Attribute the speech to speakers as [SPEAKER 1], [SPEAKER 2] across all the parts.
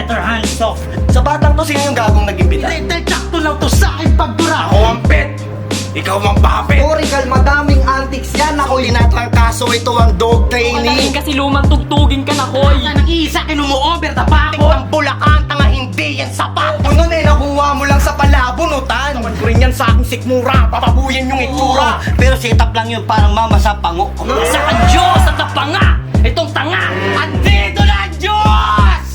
[SPEAKER 1] better hands off.
[SPEAKER 2] Sa batang to, sino yung gagong nag-imbita?
[SPEAKER 1] Little sakto lang to sa akin pagdura.
[SPEAKER 2] Ako ang pet! Ikaw ang puppet!
[SPEAKER 3] Origal, madaming antics yan. Ako'y
[SPEAKER 2] Tinatrangkaso, ito ang dog training.
[SPEAKER 4] Kasi lumang tugtugin ka na, hoy.
[SPEAKER 1] Sa nag-iisa kinumu-over the bako.
[SPEAKER 2] Ang Bulacan, tanga hindi yan sapat. Kung nun nakuha mo lang sa palabunutan. Naman ko rin yan sa aking sikmura, papabuyan yung itsura. Pero setup lang yun, parang mama sa pango.
[SPEAKER 4] Sa Diyos at sa panga. Itong tanga.
[SPEAKER 2] Andito na ang Diyos!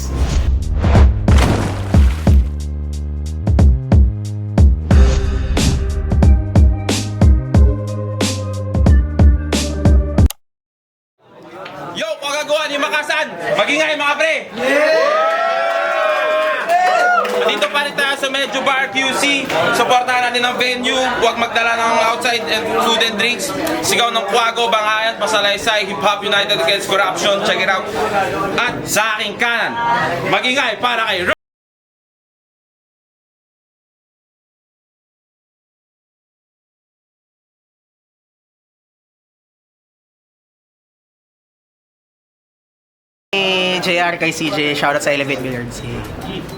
[SPEAKER 5] Yo, kagagawa ni Makasan! Magingay mga pre! Dito pa rin tayo sa Medyo Bar QC. Supportahan natin ang venue. Huwag magdala ng outside and food and drinks. Sigaw ng Kwago, Bangayan, Pasalaysay, Hip Hop United Against Corruption. Check it out. At sa aking kanan, magingay para kay
[SPEAKER 3] JR kay CJ, shoutout sa Elevate Billiards.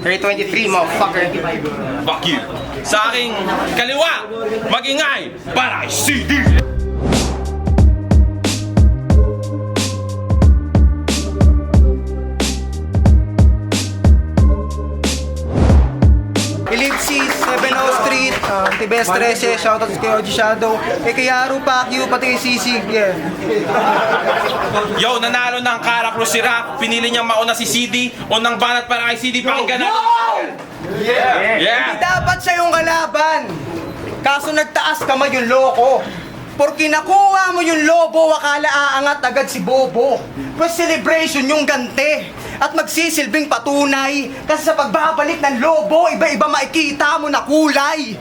[SPEAKER 3] 323, motherfucker.
[SPEAKER 5] Fuck you. Sa aking kaliwa, magingay para kay CD.
[SPEAKER 3] Ellipsis, 70 Street, Tibes 13, shoutout kay OG Shadow, kay Yaro, Pacquiao, pati kay CC. Yeah.
[SPEAKER 5] Yo, nanalo ng Caracross si Rap. Pinili niyang mauna si CD. Unang banat para kay CD. Pakinggan natin. Yeah!
[SPEAKER 3] Hindi dapat siya yung kalaban. Kaso nagtaas kamay yung loko. Porque nakuha mo yung lobo, wakala aangat agad si Bobo. Pues celebration yung gante. At magsisilbing patunay. Kasi sa pagbabalik ng lobo, iba-iba makikita mo na kulay.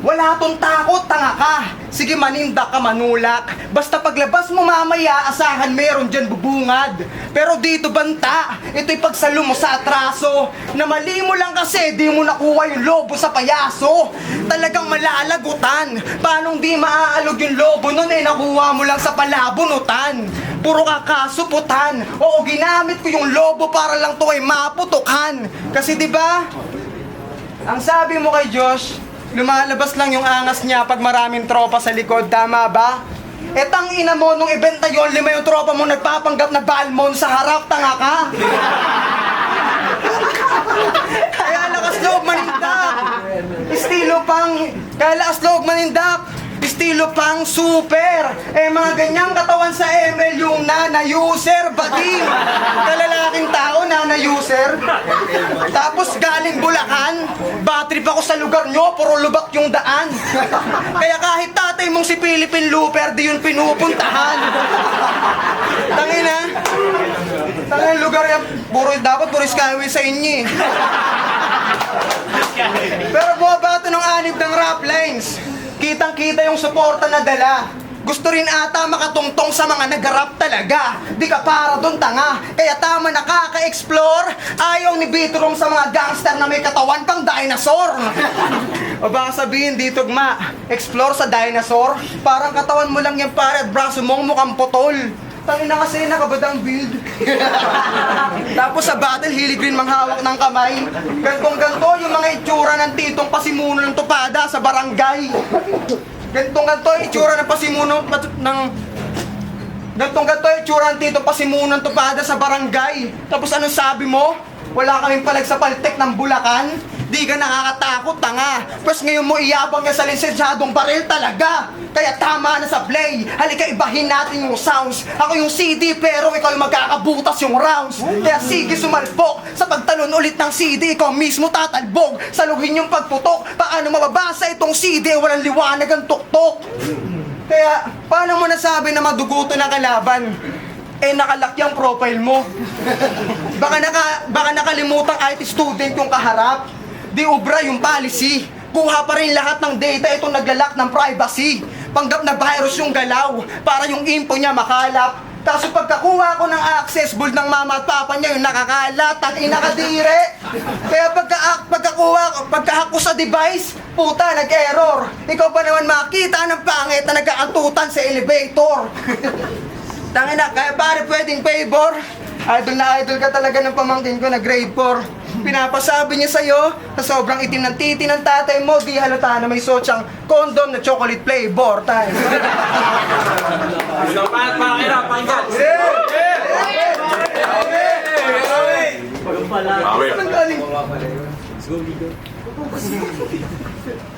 [SPEAKER 3] Wala tong takot, tanga ka. Sige, manindak ka, manulak. Basta paglabas mo mamaya, asahan meron dyan bubungad. Pero dito banta, ito'y pagsalo mo sa atraso. Na mali mo lang kasi, di mo nakuha yung lobo sa payaso. Talagang malalagutan. Paanong di maaalog yung lobo nun nakuha mo lang sa palabunutan. Puro kakasuputan. Oo, ginamit ko yung lobo para lang to ay maputukan. Kasi di ba? Ang sabi mo kay Josh, lumalabas lang yung angas niya pag maraming tropa sa likod, tama ba? Tang ina mo, nung event na yun, 5 yung tropa mo nagpapanggap na balmon sa harap, tanga ka? Kaya lakas loob manindak. Kaya lakas loob manindak. Estilo pang super. Mga ganyang katawan sa ML yung nana-user, bading. Kalalaking tao, nana-user. Tapos galing Bulacan, batrip ako sa lugar nyo, puro lubak yung daan. Kaya kahit tatay mong si Philippine Looper, di yun pinupuntahan. Tangina. Tangina lugar yan, dapat puro skyway sa inyo eh. Pero bumabato ng anib ng rap lines. Kitang-kita yung suporta na dala. Gusto rin ata makatungtong sa mga nag-rap talaga. Di ka para doon, tanga. Kaya tama nakaka-explore. Ayaw ni Bitrong sa mga gangster na may katawan pang dinosaur. O baka sabihin dito, gma, explore sa dinosaur. Parang katawan mo lang yan pare at braso mong mukhang putol. Tangin na kasi nakabadang build. Tapos sa battle, hilig rin manghawak ng kamay. Gantong-ganto yung mga itsura ng titong pasimuno ng tupada sa barangay. Gantong-ganto yung itsura ng pasimuno ng... Gantong-ganto yung itsura ng titong pasimuno ng tupada sa barangay. Tapos anong sabi mo? Wala kaming palag sa paltek ng Bulacan? Di ka nakakatakot, tanga. Pues ngayon mo iyabang niya sa lisensyadong baril talaga. Kaya tama na sa play. Halika ibahin natin yung sounds. Ako yung CD pero ikaw yung magkakabutas yung rounds. Kaya sige sumalpok. Sa pagtalon ulit ng CD, ikaw mismo tatalbog. Saluhin yung pagputok. Paano mababasa itong CD? Walang liwanag ang tuktok. Kaya paano mo nasabi na maduguto ng kalaban? Nakalak yung profile mo. Baka nakalimutang IT student yung kaharap. Di ubra yung policy. Kuha pa rin lahat ng data itong naglalak ng privacy. Panggap na virus yung galaw para yung info niya makalap. Kaso pagkakuha ko ng accessible ng mama at papa niya yung nakakalat at inakadire. Kaya pagkahack ko sa device, puta nag-error. Ikaw pa naman makita ng pangit na nag-aantutan sa elevator. Tangina, kaya pare pwedeng favor. Idol na idol ka talaga ng pamangkin ko na grade 4. Pinapasabi niya sa'yo na sobrang itim ng titi ng tatay mo, di halata na may suot siyang condom na chocolate flavor time.
[SPEAKER 5] So, pakinggan.
[SPEAKER 3] Anong galing?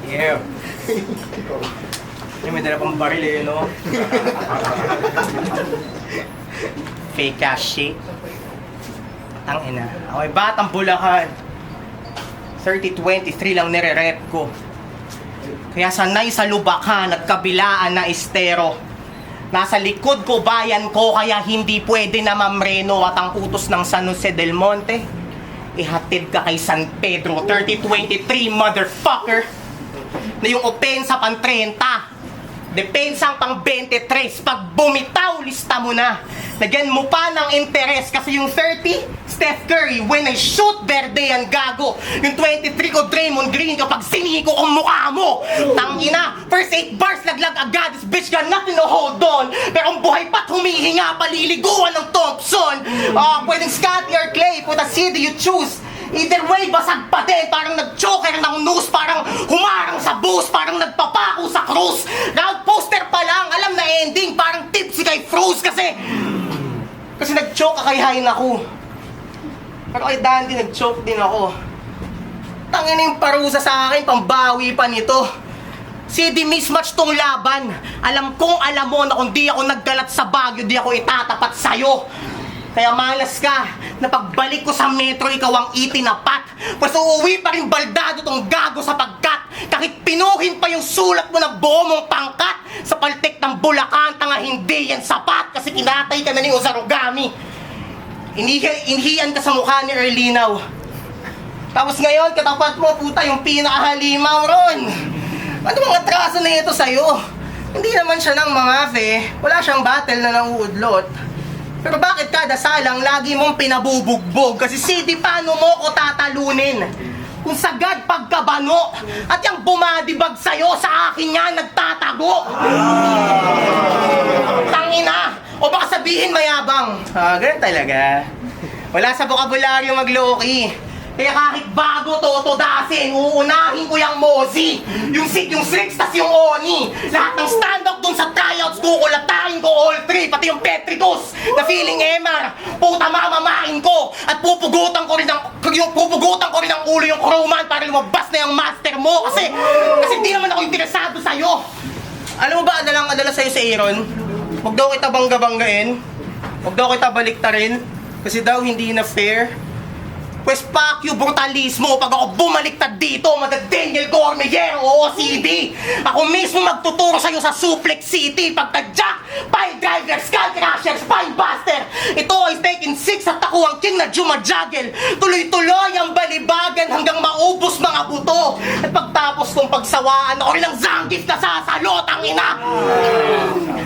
[SPEAKER 2] Yeah. May dala pang baril eh, no? Fake ass shit. Tangina. Ako ay batang Bulacan. 30-23 lang nire-rep ko. Kaya sanay sa lubakan at kabilaan na estero. Nasa likod ko bayan ko kaya hindi pwede na mamreno at ang utos ng San Jose del Monte. Ihatid ka kay San Pedro 30-23 motherfucker. Na yung opensa pang 30. Depensang pang 23. Pag bumitaw, lista mo na. Lagyan mo pa ng interes kasi yung 30, Steph Curry, when I shoot, verde yan gago. Yung 23 ko, Draymond Green, kapag siniko kong mukha mo. Tangina, first 8 bars, laglag agad. This bitch got nothing to hold on. Pero ang buhay pa't humihinga, paliliguan ng Thompson. Pwedeng Scotty or Clay, put a CD you choose. Either way, basag pa din. Parang nag-choker ng noose. Parang humarang sa boost. Parang nagpapako sa cruise. Round poster pa lang. Alam na ending. Parang tipsy kay Froze kasi nag-choke kakayahin ako. Pero kay Dandy nag-choke din ako. Tangin yung parusa sa akin. Pambawi pa nito. CD mismatch tong laban. Alam kong alam mo na kung di ako naggalat sa Baguio, di ako itatapat sa'yo. Kaya malas ka, na pagbalik ko sa metro, ikaw ang itinapat. Pero uuwi pa rin baldado tong gago sapagkat kahit pinuhin pa yung sulat mo na buo mong pangkat sa paltek ng Bulacan, tanga hindi yan sapat kasi kinatay ka na ni Ozarugami. Inhiyan ka sa mukha ni Erlinaw. Tapos ngayon, katapat mo, puta, yung pinakahalimaw ron. Ano mga atraso na ito sa'yo? Hindi naman siya ng mga wala siyang battle na nauudlot. Pero bakit kada salang lagi mong pinabubugbog? Kasi CD, paano mo ko tatalunin? Kung sagad pagkabano at yung bumadibag sa'yo sa akin nga nagtatago. Tangina! O baka sabihin mayabang. Ganun talaga. Wala sa bokabularyo mag-Loki. Kaya kahit bago totodasin, uunahin ko yung Mozi. Yung Sig, yung Srix, tas yung Oni. Lahat ng stand-up dun sa tryouts, kukulatahin ko all three. Pati yung Petridos na feeling MR. Puta mamamain ko. At pupugutan ko rin ang ulo yung crewman para lumabas na yung master mo. Kasi di naman ako interesado sa'yo. Alam mo ba, adalang-adala sa'yo si Aaron? Huwag daw kita bangga-banggain. Huwag daw kita baliktarin. Kasi daw hindi na fair. Pues fuck you, brutalismo. Pag ako bumaliktad dito, Daniel Cormier o OCD. Ako mismo magtuturo sa'yo sa Suplex City. Pagka-jack, pile driver, skull crusher, spine buster. Ito ay taking 6 at ako ang king na jumajagel. Tuloy-tuloy ang balibagan hanggang maubos mga buto. At pagtapos kong pagsawaan, ako rin ang Zangief na sasalo, tangina.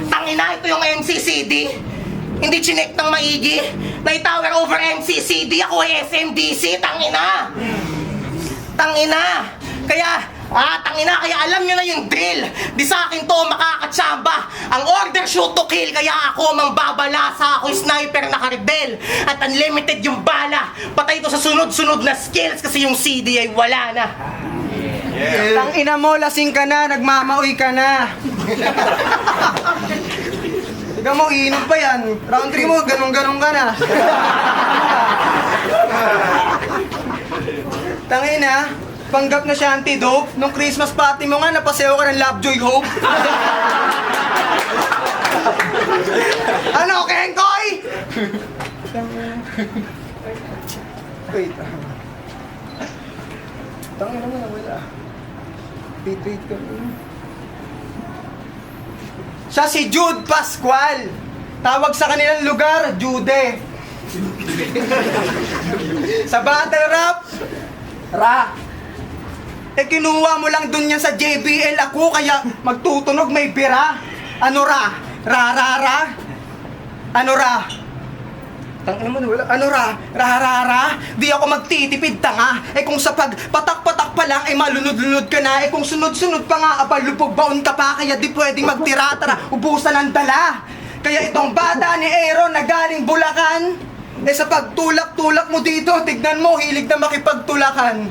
[SPEAKER 2] Tangina, ito yung MCCD. Hindi chinek ng maigi. Tower over MCCD. Ako ay SMDC. Tangina. Tangina. Kaya alam nyo na yung drill. Di sa akin to makakatsamba. Ang order shoot to kill. Kaya ako mambabalasa. Ako sniper na kardel. At unlimited yung bala. Patay to sa sunod-sunod na skills. Kasi yung CD ay wala na.
[SPEAKER 3] Tangina mo, lasing ka na, nagmamaoy ka na. Tignan mo, iinom pa yan. Round 3 mo, ganun-ganun ka na. Tangina, panggap na siya antidope. Nung Christmas party mo nga, napasayaw ka ng Lovejoy Hope. Ano, Kengkoy? Wait. Tangina mo na, wala. Wait ka. Siya si Jude Pascual. Tawag sa kanilang lugar, Jude. Sa battle rap, Ra. Kinuha mo lang dun yan sa JBL ako, kaya magtutunog may bira. Ano Ra? Ra? Ano Ra? Tangina mo na wala. Ano Ra? Ra? Di ako magtitipid, tanga. Kung sa patak-patak pa lang, malunod-lunod ka na. Kung sunod-sunod pa nga, lupog baon ka pa. Kaya di pwedeng magtira-tara, ubusan ng dala. Kaya itong bata ni Aaron na galing Bulacan, Sa pagtulak-tulak mo dito, tignan mo, hilig na makipagtulakan.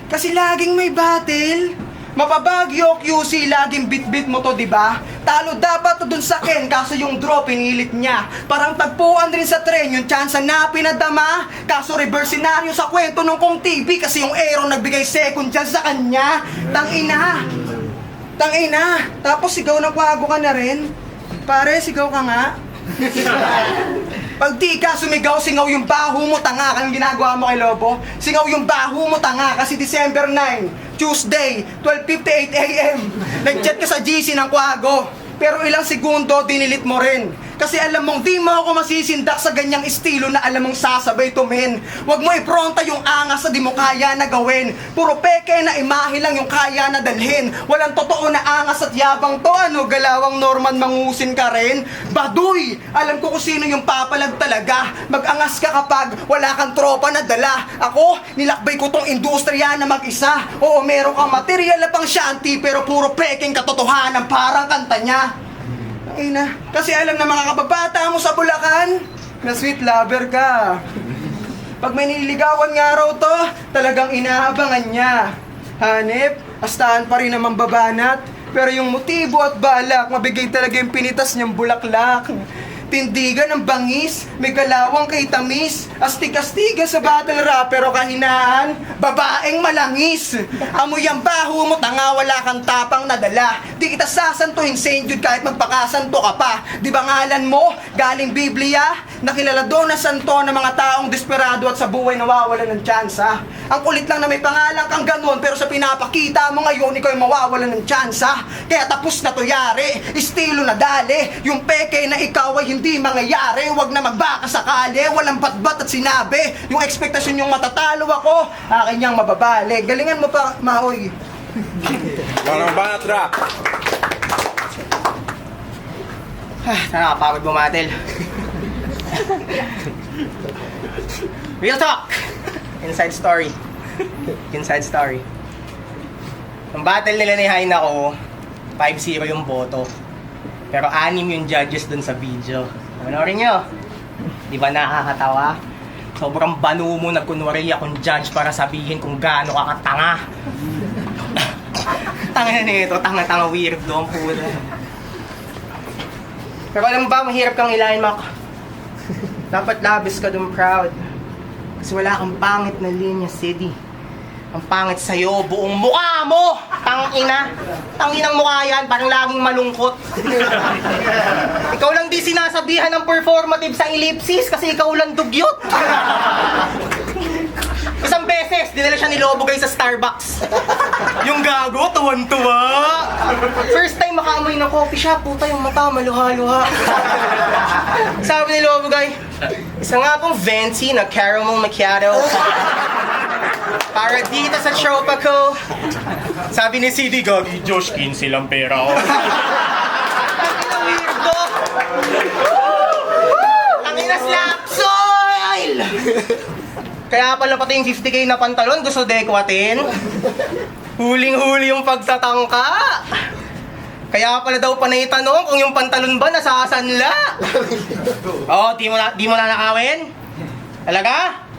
[SPEAKER 3] Kasi laging may battle. Mapabagyo, QC, laging bit-bit mo to, diba? Talo dapat to dun sa Ken, kaso yung draw pinilit niya. Parang tagpuan rin sa tren, yung chance na pinadama. Kaso reverse scenario sa kwento nung Kong TV, kasi yung Aero nagbigay second chance sa kanya. Tangina! Tapos sigaw ng kwago ka na rin. Pare, sigaw ka nga. Pag di ka sumigaw, singaw yung baho mo, tanga. Anong ginagawa mo kay Lobo? Singaw yung baho mo, tanga. Kasi December 9, Tuesday, 12:58 a.m. Nag-chat ka sa GC ng kwago. Pero ilang segundo, dinilit mo rin. Kasi alam mong di mo ako masisindak sa ganyang estilo na alam mong sasabay to, men. Huwag mo ipronta yung angas na di mo kaya na gawin. Puro peke na imahe lang yung kaya na dalhin. Walang totoo na angas at yabang to. Ano, galawang Norman Mangusin ka rin? Baduy! Alam ko kung sino yung papalag talaga. Mag-angas ka kapag wala kang tropa na dala. Ako, nilakbay ko tong industriya na mag-isa. Oo, meron kang material na pang shanty, pero puro peking katotohanan parang kanta niya. Ina, kasi alam na mga kababata mo sa Bulacan na sweet lover ka. Pag may nililigawan nga raw to, talagang inaabangan niya. Hanep, astahan pa rin naman babanat. Pero yung motibo at balak, mabigay talaga yung pinitas niyang bulaklak. Tindigan ng bangis, may kalawang kay tamis. Astig-astiga sa battle rap, pero kahinaan, babaeng malangis. Amoy ang baho mo, tanga, wala kang tapang nadala. Di kita sasantuhin Saint Jude kahit magpakasanto ka pa. Di ba ngalan mo, galing Biblia? Nakilala doon na santo ng mga taong desperado at sa buhay nawawalan ng tsansa. Ang kulit lang na may pangalan kang ganun, pero sa pinapakita mo ngayon, ikaw ay mawawalan ng tsansa. Kaya tapos na to yari, estilo na dali. Yung peke na ikaw ay hindi mangyayari. Huwag na magbaka sakali, walang batbat at sinabi. Yung ekspektasyon yung matatalo ako, akin niyang mababali. Galingan mo pa, Maoy.
[SPEAKER 5] Parang banat rap.
[SPEAKER 2] Nakakapagod bumatil. Real talk! Inside story. Ang battle nila ni Haina ko, 5-0 yung boto. Pero 6 yung judges dun sa video. Panoorin nyo. Di ba nakakatawa? Sobrang banu mo, nagkunwari akong judge para sabihin kung gaano ka katanga. Tanga na nito, tanga-tanga weirdo ang pula. Pero alam ba, mahirap kang ilahin, Mac. Dapat labis ka dun proud. Kasi wala kang pangit na linya, City. Ang pangit sa'yo, buong mukha mo! Tanginang mukha yan, parang laging malungkot. Ikaw lang di sinasabihan ng performative sa ellipsis kasi ikaw lang dugyot. Isang beses, dinala siya ni Lobo guys sa Starbucks. Yung gago, tuwan-tuwa. First time makaamoy ng coffee shop, puta yung mata, maluha-luha. Sabi ni Lobo guys, isa nga pong Venti na caramel macchiato. Para dito sa tropa ko. Sabi ni CD, Gagi, Josh, 15 lang pera ko. Ang weirdo. Ang inaslapsoil! Kaya pala pati yung 50k na pantalon gusto dekwatin. Huling-huli yung pagtatangka. Kaya pala daw panay tanong kung yung pantalon ba nasasanla. Oh, di mo na nakawin? Talaga?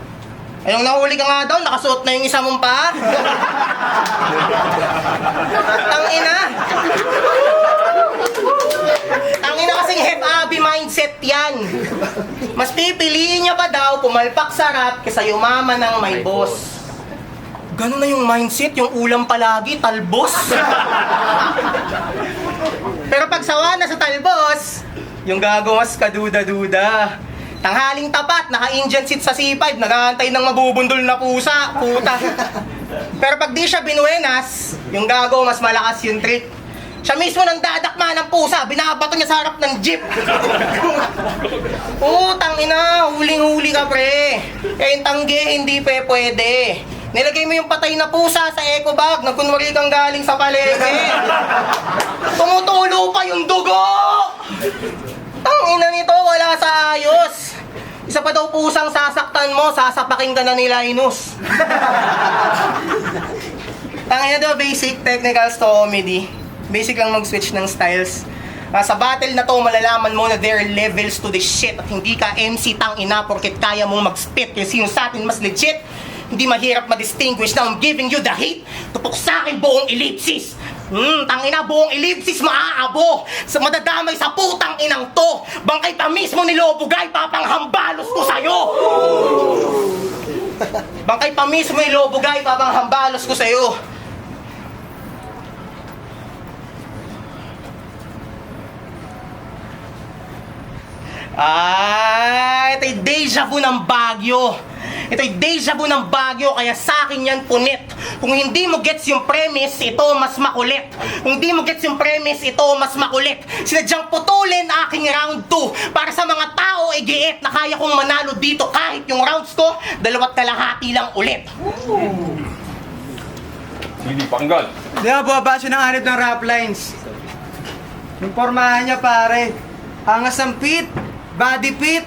[SPEAKER 2] Ayong nahuli ka nga daw, nakasuot na yung isa mong pa. Tangina. Tangina kasing hep-abi mindset yan. Mas pipiliin niya pa daw pumalpak sa rap kaysa yumaman ng may boss. Ganun na yung mindset, yung ulam palagi, talbos. Pero pag sawa na sa talbos, yung gagawas kaduda-duda. Tanghaling tapat, naka-Indian seat sa C5, nag-aantay ng mabubundol na pusa, puta. Pero pag di siya binuenas, yung gago mas malakas yung trick. Siya mismo nang dadakma ng pusa, binabato niya sa harap ng jeep. Tangina, huling-huli ka pre. Kaya yung tangge, hindi pwede. Nilagay mo yung patay na pusa sa eco bag, nagkunwari kang galing sa palengke. Tumutulo pa yung dugo! Tangina nito, wala sa ayos. Isa pa daw pusang sasaktan mo, sasapakin ka na ni Linus. Tangina daw, basic technicals to comedy. Basic lang mag-switch ng styles. Sa battle na to, malalaman mo na there are levels to this shit at hindi ka MC tang ina porket kaya mong mag-spit yung sino sa atin mas legit. Hindi mahirap ma-distinguish na I'm giving you the hate. Tupok sa akin buong ellipsis. Tangina buong ellipsis maaabo. Sa madadamay sa putang inang to. Bangkay pa mismo ni Lobugay, papanghambalos ko sa'yo. Bangkay pa mismo ni Lobugay, papanghambalos ko sa'yo. Ito'y deja vu ng Baguio. Ito'y deja vu ng Baguio, kaya sa akin yan punit. Kung hindi mo gets yung premise, ito mas makulit. Kung hindi mo gets yung premise, ito mas makulit. Sinadyang putulin aking round 2 para sa mga tao igiit na kaya kong manalo dito kahit yung rounds ko, 2.5 lang ulit.
[SPEAKER 5] Hindi, pakinggan.
[SPEAKER 3] Di ba, buwaba siya ng anib ng rap lines. Yung pormahan niya, pare. Angas ng pit, body pit.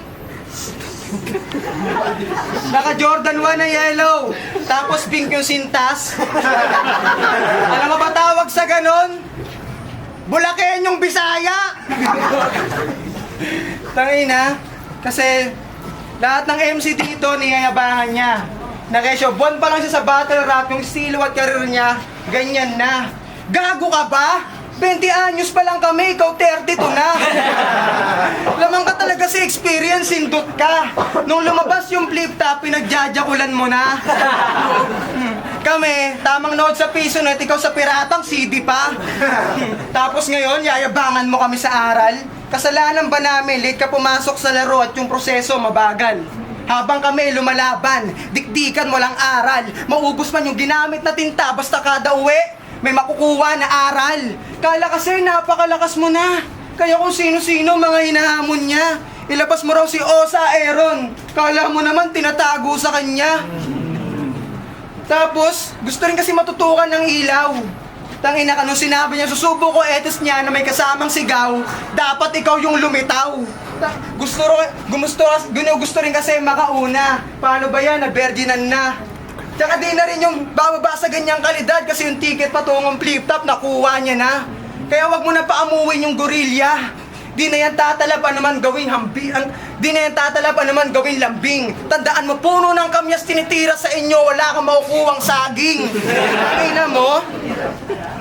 [SPEAKER 3] Naka Jordan 1 na yellow. Tapos pink yung sintas. Alam mo ba tawag sa ganon? Bulaken yung Bisaya. Tangina. Kasi lahat ng MC dito niyayabangan niya. Nakesyo, buwan pa lang siya sa battle rap, yung estilo at karir niya, ganyan na. Gago ka ba? 20 anyos pa lang kami, ikaw 32 na. Lamang ka talaga sa experience, sindot ka. Nung lumabas yung flip top, pinagjajakulan mo na. Kami, tamang nood sa piso na, ikaw sa piratang CD pa. Tapos ngayon, yayabangan mo kami sa aral. Kasalanan ba namin, late ka pumasok sa laro at yung proseso mabagal? Habang kami lumalaban, dikdikan mo lang aral. Maubos man yung ginamit na tinta, basta kada uwi may makukuha na aral. Kala kasi napakalakas mo na. Kaya kung sino-sino mga hinahamon niya. Ilabas mo raw si Osa Aaron. Kala mo naman tinatago sa kanya. Tapos, gusto rin kasi matutukan ng ilaw. Tangina ka, nung sinabi niya, susubo ko etes niya na may kasamang sigaw, dapat ikaw yung lumitaw. Gusto rin kasi makauna. Paano ba yan? Na-virginan na. Tsaka di na rin yung bababa sa ganyang kalidad kasi yung ticket patungong flip-top nakuha niya na. Kaya wag mo na paamuin yung gorilla. Di na yan tatalab naman gawing lambing. Tandaan mo, puno ng kamyas tinitira sa inyo, wala kang makukuhang saging. Tingnan mo,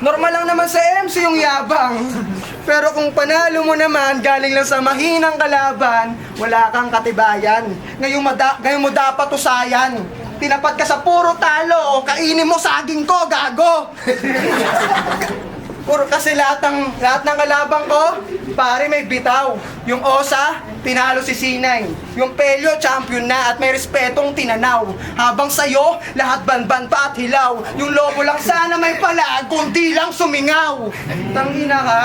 [SPEAKER 3] normal lang naman sa MC yung yabang. Pero kung panalo mo naman, galing lang sa mahinang kalaban, wala kang katibayan. Ngayon mo dapat usayan. Tinapat ka sa puro talo o kainin mo saging ko, gago! Puro kasi lahat ng kalabang ko, pare may bitaw. Yung Osa, tinalo si Sinay. Yung Pelyo, champion na at may respetong tinanaw. Habang sa'yo, lahat banban pa at hilaw. Yung Lobo lang sana may palag, kundi lang sumingaw. Tangina ka?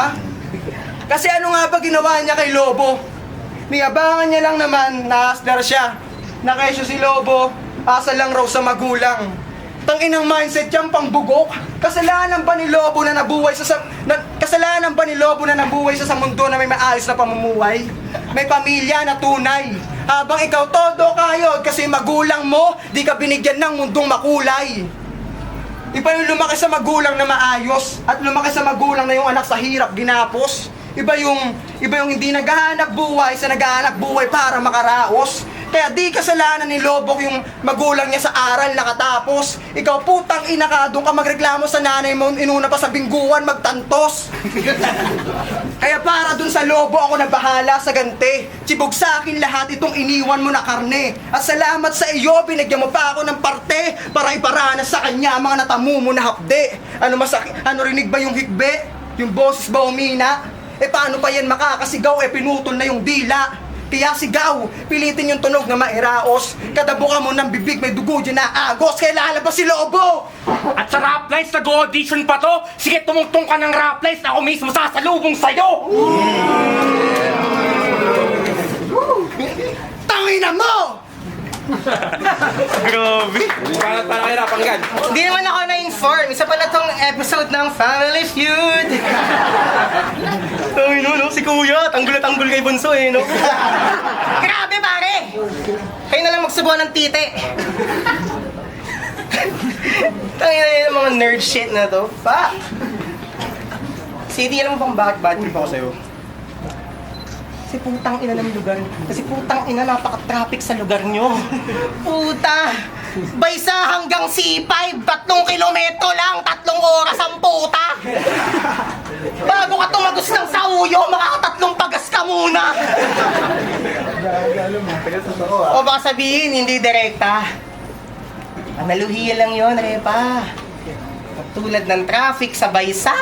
[SPEAKER 3] Kasi ano nga ba ginawa niya kay Lobo? Niyabangan niya lang naman na asdar siya. Nakesyo si Lobo, asa lang raw sa magulang. Tanginang mindset yan pangbugok. Kasalanan ba ni Lobo na nabuhay sa mundo na may maayos na pamumuhay? May pamilya na tunay. Habang ikaw todo kayod kasi magulang mo, di ka binigyan ng mundong makulay. Iba yung lumaki sa magulang na maayos at lumaki sa magulang na yung anak sa hirap ginapos. Iba yung hindi naghahanap buhay sa naghahanap buhay para makaraos. Kaya di kasalanan ni Lobok yung magulang niya sa aral nakatapos. Ikaw putang ina ka, doon ka magreklamo sa nanay mo, inuna pa sa bingguan magtantos. Kaya para dun sa Lobo ako na bahala sa gante. Tsibog sa akin lahat itong iniwan mo na karne. At salamat sa iyo, binigyan mo pa ako ng parte para iparanas sa kanya ang mga natamo mo na hapde. Ano rinig ba yung hikbe? Yung boses ba umina? Paano pa yan makakasigaw? Pinutol na yung dila. Kaya sigaw, pilitin yung tunog na mairaos. Kadabuka mo ng bibig, may dugo dyan na agos. Kaya lalabas si Lobo!
[SPEAKER 4] At sa rap lines, nag-audition pa to. Sige, tumungtong ka ng rap lines na ako mismo sasalubong sa'yo.
[SPEAKER 3] Tangina mo!
[SPEAKER 2] Grabe.
[SPEAKER 5] Para kayo napanggan.
[SPEAKER 2] Hindi naman ako na-inform. Isa pala tong episode ng Family Feud. Ay, no, si Kuya. Tanggol na tanggol kay Bunso, no? Grabe, pare! Kayo na lang magsubuan ng tite. Tangina yung mga nerd shit na to. Pa! CD, alam mo bang bakit bad trip ako sa'yo? Kasi putang ina ng lugar. Kasi putang ina, napaka-traffic sa lugar nyo. Puta! Baysa hanggang C5, 3 kilometro lang, 3 oras ang puta! Bago ka tumagos ng sauyo, makakatatlong pagas ka muna! O baka sabihin, hindi direkta. Analuhiya lang yun, Repa. Tulad ng traffic sa Baysa,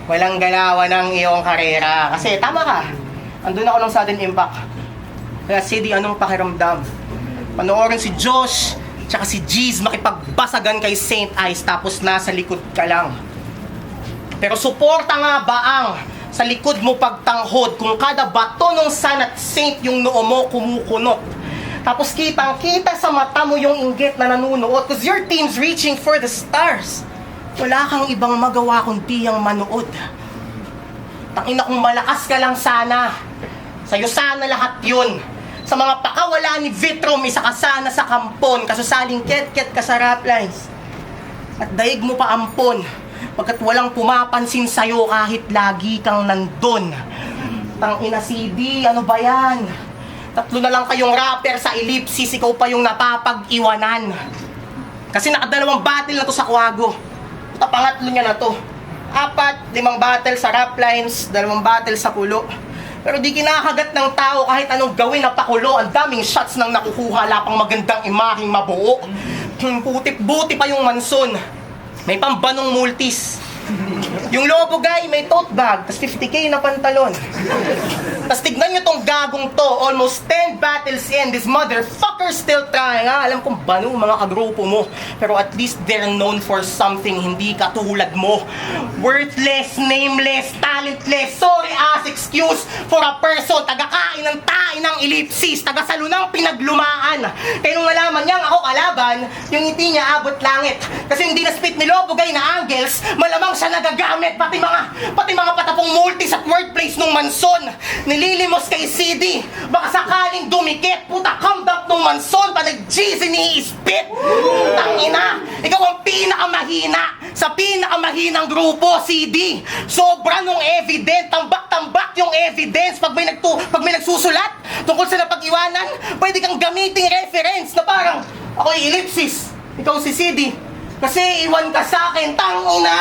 [SPEAKER 2] walang galawan ng iyong karera. Kasi tama ka, andun ako ng sudden impact. Kaya CD, anong pakiramdam? Panoorin si Josh, tsaka si Jeez makipagbasagan kay Saint Ice tapos nasa likod ka lang. Pero suporta nga ba ang sa likod mo pagtanghod kung kada bato ng Sun at Saint yung noo mo kumukunot? Tapos kitang-kita sa mata mo yung inggit na nanunood cause your team's reaching for the stars. Wala kang ibang magawa kundi ang manood. Tangina kung malakas ka lang sana. Sa'yo sana lahat yun. Sa mga pakawala ni Vitrom, isa ka sana sa kampon. Kasusaling ket-ket ka sa rap lines. At daig mo pa ampon. Pagkat walang pumapansin sa'yo kahit lagi kang nandun. Tangina CD, ano ba yan? 3 na lang kayong rapper sa ellipsis, ikaw pa yung napapag-iwanan. Kasi nakadalawang battle na to sa Quago. Pangatlo niya na to. 4, 5 battle sa rap lines, 2 battle sa kulo. Pero di kinakagat ng tao kahit anong gawin na pakulo. Ang daming shots nang nakukuha, lapang magandang imaheng mabuo. Putik-buti pa yung manson. May pambanong multis. Yung lobo guy, may tote bag, tas 50k na pantalon. Tas tignan nyo tong gagong to, almost 10 battles in, this motherfucker still trying. Alam kong bano mga kagrupo mo, pero at least they're known for something, hindi katulad mo. Worthless, nameless, talentless, sorry as excuse for a person, tagakain ng tae ng ellipsis, tagasalunang pinaglumaan. Kaya nung nalaman niyang ako kalaban, yung ngiti niya abot langit. Kasi hindi na spit ni Lobo guy na angles, malamang siya nagagamit, pati mga patapong multis at workplace nung manson. Nililimos kay CD, baka sakaling dumikit, puta comeback nung manson, pa nag-G's ini-spit. Tangina, ikaw ang pinakamahina sa pinakamahinang grupo, CD. Sobra nung evident, tambak-tambak yung evidence. Pag may nagsusulat tungkol sa napag-iwanan, pwede kang gamiting reference na parang ako'y ellipsis, ikaw si CD. Kasi iwan ka sa akin, tangina!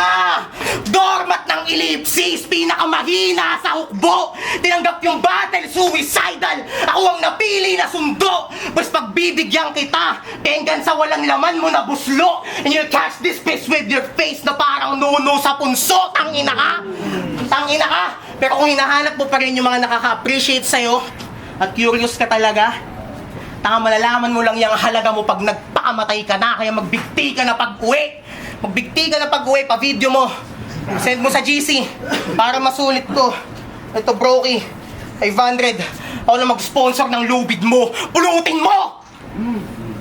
[SPEAKER 2] Dormat ng ellipsis, pinakamahina sa hukbo! Tinanggap yung battle, suicidal! Ako ang napili na sundo! Bas pagbibigyan kita, penggan sa walang laman mo na buslo! And you'll catch this piece with your face na parang nuno sa punso! Tangina ka! Tangina ka! Pero kung hinahanap mo pa rin yung mga nakaka-appreciate sa'yo, at curious ka talaga, malalaman mo lang yung halaga mo pag nagpakamatay ka na, kaya magbigti ka na pag-uwi. Magbigti ka na pag-uwi, pa-video mo. Send mo sa GC para masulit ko. Ito, Brokey, 500. Ako na mag-sponsor ng lubid mo. Pulutin mo!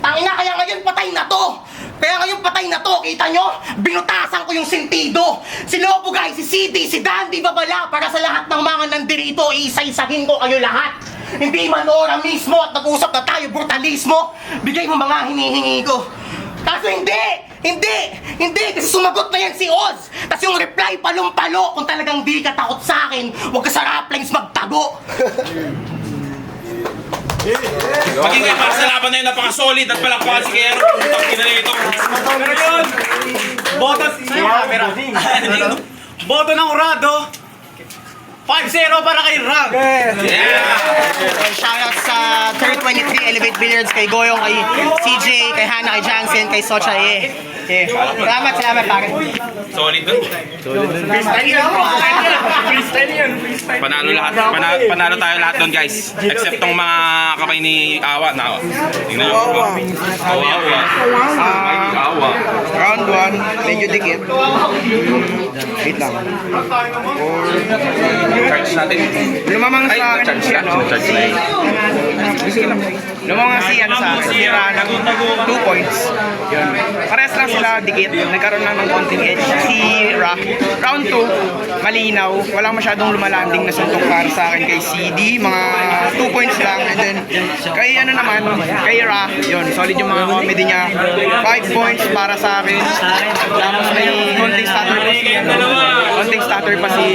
[SPEAKER 2] Tangina, kaya ngayon patay na to. Kaya ngayon patay na to, kita nyo? Binutasan ko yung sentido. Si Lobo guy, si CD, si Dandy Babala, para sa lahat ng mga nandirito, iisa-isahin ko kayo lahat. Hindi man ora mismo at nag-usap na tayo brutalismo. Bigay mo mga hinihingi ko. Kaso hindi, kasi sumagot na yan si Oz. Tapos yung reply palong-palo, kung talagang di ka takot sa akin, huwag ka sa raplines magtago.
[SPEAKER 5] Maging kayo para sa laban na yun, napaka-solid at palakpakan si Kero. Putang ina na ito.
[SPEAKER 4] Pero yun, boto ng Urado, 5-0 para kay Rag.
[SPEAKER 2] Shoutout sa 323 Elevate Billiards, kay Goyong, kay CJ, kay Hannah, kay Jansen, kay Socha, Salamat pare.
[SPEAKER 5] Solid dun. Panalo tayo lahat doon guys. Except tong mga kamay ni Awa na. Tingnan nyo. Awa.
[SPEAKER 3] Round 1, medyo dikit. Wait lang.
[SPEAKER 5] Charge natin.
[SPEAKER 3] Lumamang sa akin si Lumamang si sa akin, si Rana, 2 points. Yun. Parehas lang sila dikit, nagkaroon lang ng konting edge. Si Ra, round 2, malinaw, walang masyadong lumalanding na suntok para sa akin kay CD, mga 2 points lang. And then, kay kay Ra, yun, solid yung mga comedy niya. 5 points para sa akin. Tapos may konting stutter
[SPEAKER 6] batter pa si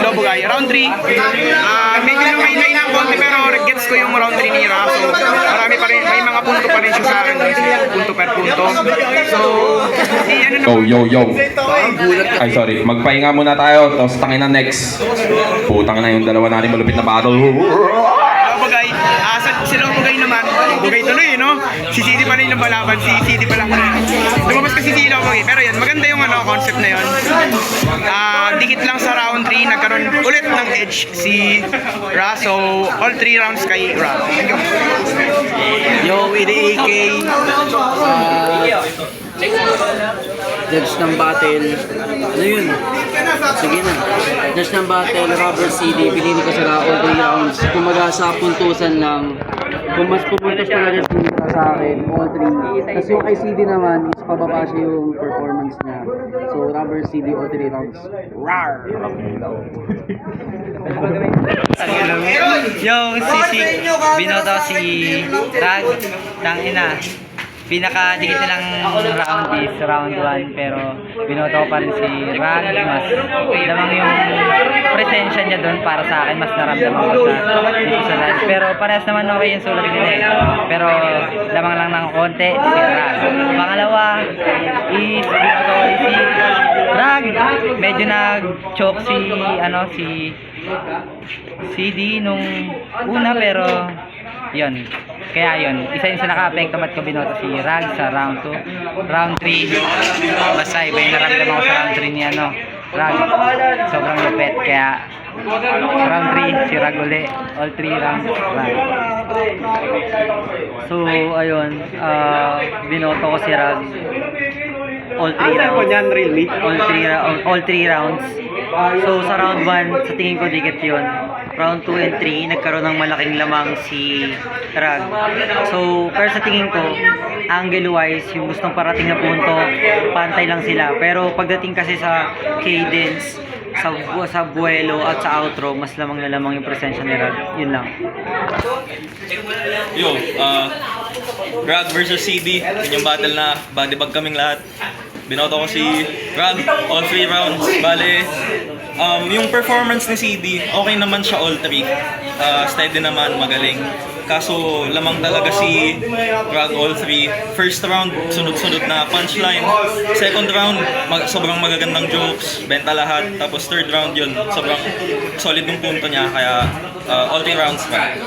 [SPEAKER 6] Lobo Guy. Round 3, medyo lumay-lay ng konti pero gets ko yung round 3 ni Raso. Marami pa rin, may mga punto pa rin siya sa akin, punto per punto. So, ano naman,
[SPEAKER 7] Yo. Ay, sorry. Magpahinga muna tayo. Tapos tangin na next. Putang na yung dalawa natin malupit na battle.
[SPEAKER 6] Lobo Guy, si Lobo Guy naman, Bugay tuloy, no? Si CD pa rin yung balaban, si CD pa lang. Lumabas kasi si Lobo Guy, pero yan, maganda yung concept na yun. Dikit lang sa round 3, nagkaroon ulit ng edge si Raso, all 3 rounds kay Ra.
[SPEAKER 8] Yo, AK, judge ng battle, ano yun? Sige na. Judge ng battle, Robert CD, pinili ko sila all 3 rounds. Kumaga sa puntusan lang, kung mas pumuntos talaga sa akin, all 3. Tapos yung kay CD naman, is pababa siya yung performance niya. So, Robert CD, all 3 rounds. Rawr!
[SPEAKER 9] Yung sisi, binoto si Rag, tangina. Pinaka-dikit nilang round is round 1 pero binoto ko pa rin si Rag. Mas lamang yung presensya niya doon para sa akin. Mas naramdaman ko dito sa live. Pero parehas naman okay yung solo nila eh. Pero lamang lang ng konti si Rag. Pangalawa is binoto ko si Rag. Medyo nag-choke si CD nung una pero yun. Kaya yun, isa yun sa naka-apekto mat ko binoto si Rag sa round 2. Round 3, basta iba yung naramdaman ko sa round 3 ni Rag. Sobrang lupet, kaya round 3 si Rag uli. All 3 rounds Rag. So, ayun, binoto ko si Rag. All 3 rounds. All 3 rounds. So, sa round 1, sa tingin ko dikit yun. Round 2 and 3, nagkaroon ng malaking lamang si Rag. So, pero sa tingin ko, angle-wise, yung gustong parating na punto, pantay lang sila. Pero pagdating kasi sa cadence, sa buwelo at sa outro, mas lamang na lamang yung presensya ni Rag. Yun lang.
[SPEAKER 10] Yo, Rag versus CD, yun yung battle na body bag kaming lahat. Binoto ko si Rag all 3 rounds. Bale, yung performance ni CD, okay naman siya all 3. Steady naman, magaling. Kaso lamang talaga si Rag all 3. First round, sunod-sunod na punchline. Second round, sobrang magagandang jokes, benta lahat. Tapos third round yun, sobrang solid yung punto niya. Kaya all 3 rounds pa.